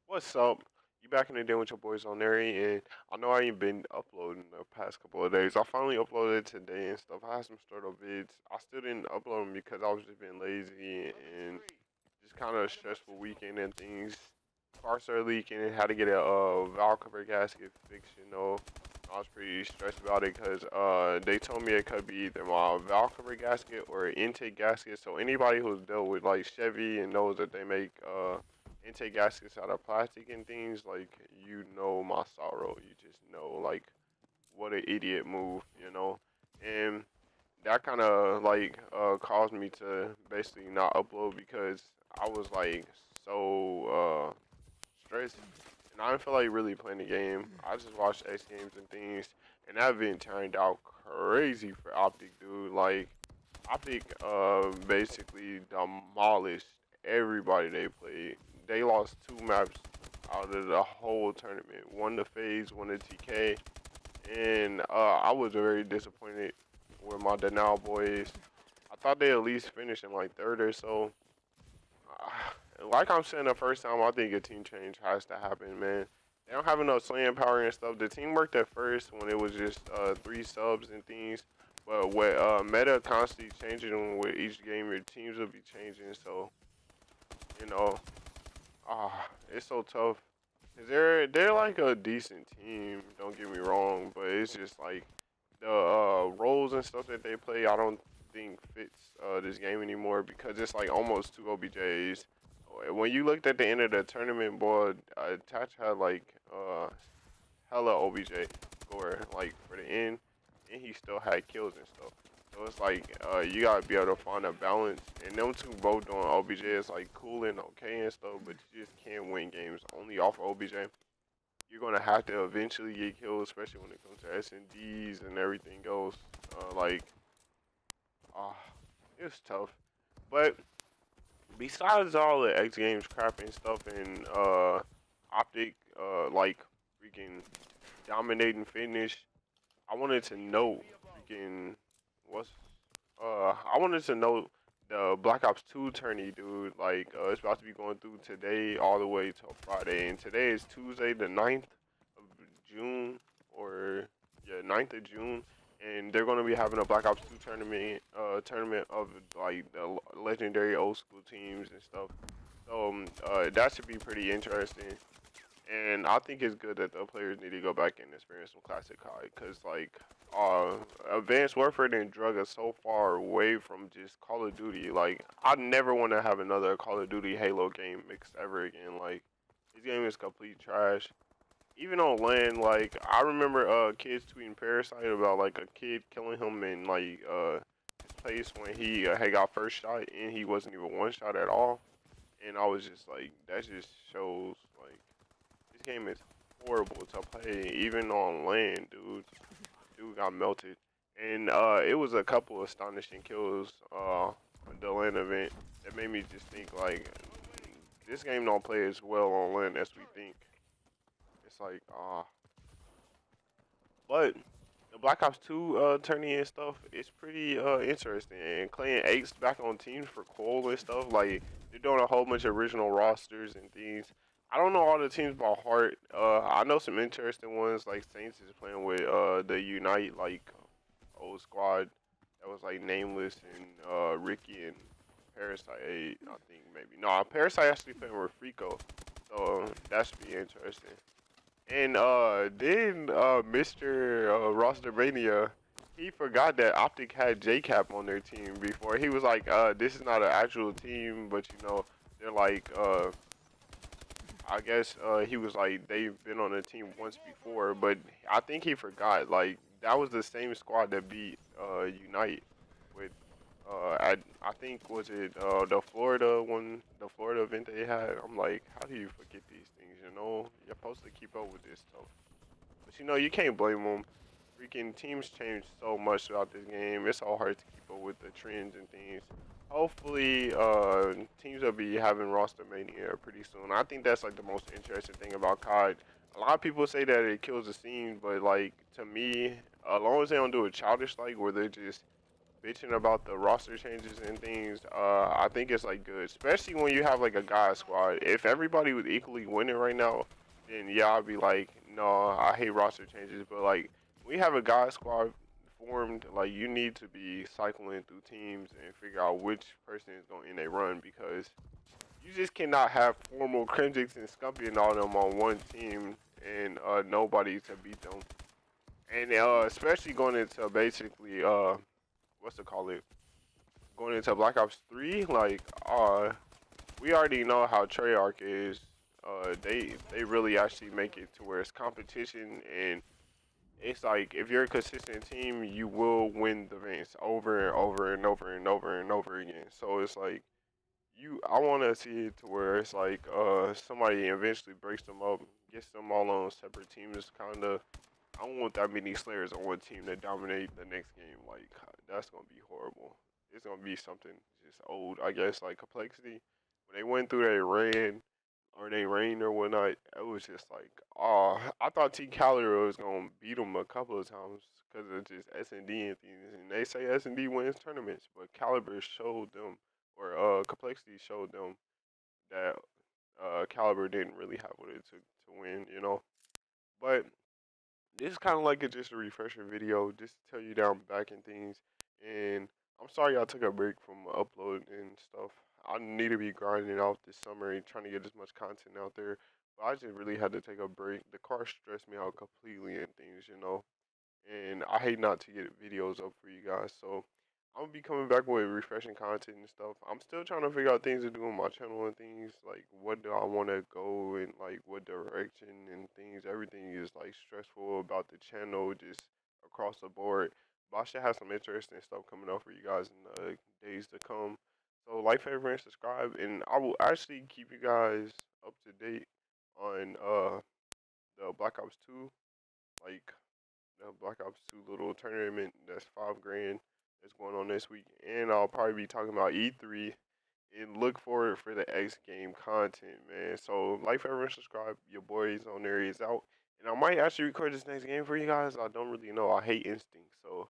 What's up? You back in the day with your boys Zonxry, and I know I ain't been uploading the past couple of days. I finally uploaded today and stuff. I had some startup vids. I still didn't upload them because I was just being lazy and just kind of stressful weekend and things. Parts are leaking and had to get a valve cover gasket fixed. I was pretty stressed about it because they told me it could be either my valve cover gasket or an intake gasket. So anybody who's dealt with like Chevy and knows that they make intake gaskets out of plastic and things, like, my sorrow. You just know, like, what an idiot move. And that kind of like caused me to basically not upload because I was like so stressed and I didn't feel like really playing the game. I just watched X Games and things, and that event turned out crazy for Optic, dude. Like, Optic basically demolished everybody they played. They lost two maps out of the whole tournament. One to FaZe, one to TK, and I was very disappointed with my Denial boys. I thought they at least finish in like third or so. Like I'm saying the first time, I think a team change has to happen, man. They don't have enough slaying power and stuff. The team worked at first when it was just three subs and things, but with meta constantly changing with each game, your teams will be changing. So you know, it's so tough. Cause they're like a decent team. Don't get me wrong, but it's just like the roles and stuff that they play. I don't think fits this game anymore because it's like almost two OBJs. When you looked at the end of the tournament, boy, Tatch had like hella OBJ score like for the end, and he still had kills and stuff. So it's like you gotta be able to find a balance, and them two both doing OBJ is like cool and okay and stuff, but you just can't win games only off of OBJ. You're gonna have to eventually get killed, especially when it comes to SNDs and everything else. Like, uh, it's tough. But besides all the X Games crap and stuff and Optic, like freaking dominating finish, I wanted to know freaking what's I wanted to know the Black Ops 2 tourney, dude. Like, it's about to be going through today all the way till Friday, and today is Tuesday, the 9th of June, or yeah, 9th of June, and they're gonna be having a Black Ops 2 tournament of like the legendary old school teams and stuff. So that should be pretty interesting. And I think it's good that the players need to go back and experience some classic COD, cause like Advanced Warfare didn't drug us so far away from just Call of Duty. Like, I never want to have another Call of Duty Halo game mixed ever again. Like, this game is complete trash. Even on land, like, I remember kids tweeting Parasite about like a kid killing him in like his place when he had got first shot and he wasn't even one shot at all. And I was just like, that just shows like this game is horrible to play, even on land, dude. Dude got melted, and it was a couple astonishing kills on the land event that made me just think like this game don't play as well on land as we think. It's like but the Black Ops 2 tourney and stuff is pretty interesting, and playing eights back on teams for Cole and stuff, like they're doing a whole bunch of original rosters and things. I don't know all the teams by heart. I know some interesting ones like Saints is playing with the Unite like old squad that was like Nameless and Ricky and Parasite. I think maybe no, Parasite actually playing with Frico, so that should be interesting. And then Mr. Rostermania, he forgot that Optic had JCap on their team before. He was like, this is not an actual team, but they're like, I guess he was like, they've been on a team once before, but I think he forgot. Like, that was the same squad that beat Unite with, I think, was it the Florida one, the Florida event they had? I'm like, how do you forget these things? You're supposed to keep up with this stuff. But you can't blame them. Freaking teams change so much throughout this game. It's so hard to keep up with the trends and things. Hopefully, teams will be having roster mania pretty soon. I think that's like the most interesting thing about COD. A lot of people say that it kills the scene, but like to me, as long as they don't do it childish like where they're just bitching about the roster changes and things, I think it's like good, especially when you have like a god squad. If everybody was equally winning right now, then yeah, I'd be like, no, I hate roster changes. But like, when you have a god squad formed, like you need to be cycling through teams and figure out which person is going to end a run because you just cannot have formal Crimjix and Scumpy and all them on one team and nobody to beat them. And especially going into basically what's it called it? Going into Black Ops 3, like we already know how Treyarch is. They really actually make it to where it's competition and it's like if you're a consistent team, you will win the race over and over and over and over and over again. So it's like I want to see it to where it's like somebody eventually breaks them up, gets them all on separate teams. Kind of, I don't want that many Slayers on one team that dominate the next game. Like that's gonna be horrible. It's gonna be something just old, I guess. Like Complexity, when they went through their rain or whatnot, it was just like, oh, I thought T Caliber was gonna beat them a couple of times because of just S&D and things. And they say S&D wins tournaments, but Caliber showed them, or Complexity showed them that Caliber didn't really have what it took to win, you know. But this is kind of like just a refresher video, just to tell you that I'm back in things. And I'm sorry I took a break from uploading and stuff. I need to be grinding out this summer and trying to get as much content out there. But I just really had to take a break. The car stressed me out completely and things, you know, and I hate not to get videos up for you guys. So I'm gonna be coming back with refreshing content and stuff. I'm still trying to figure out things to do on my channel and things like what do I want to go in, like what direction and things. Everything is like stressful about the channel just across the board. But I should have some interesting stuff coming up for you guys in the days to come. So like, favorite, and subscribe, and I will actually keep you guys up to date on the Black Ops 2, like the Black Ops 2 little tournament that's 5 grand that's going on this week. And I'll probably be talking about E3 and look forward for the X game content, man. So like, favorite, and subscribe. Your boy Zonxry is out. And I might actually record this next game for you guys. I don't really know. I hate Instinct. So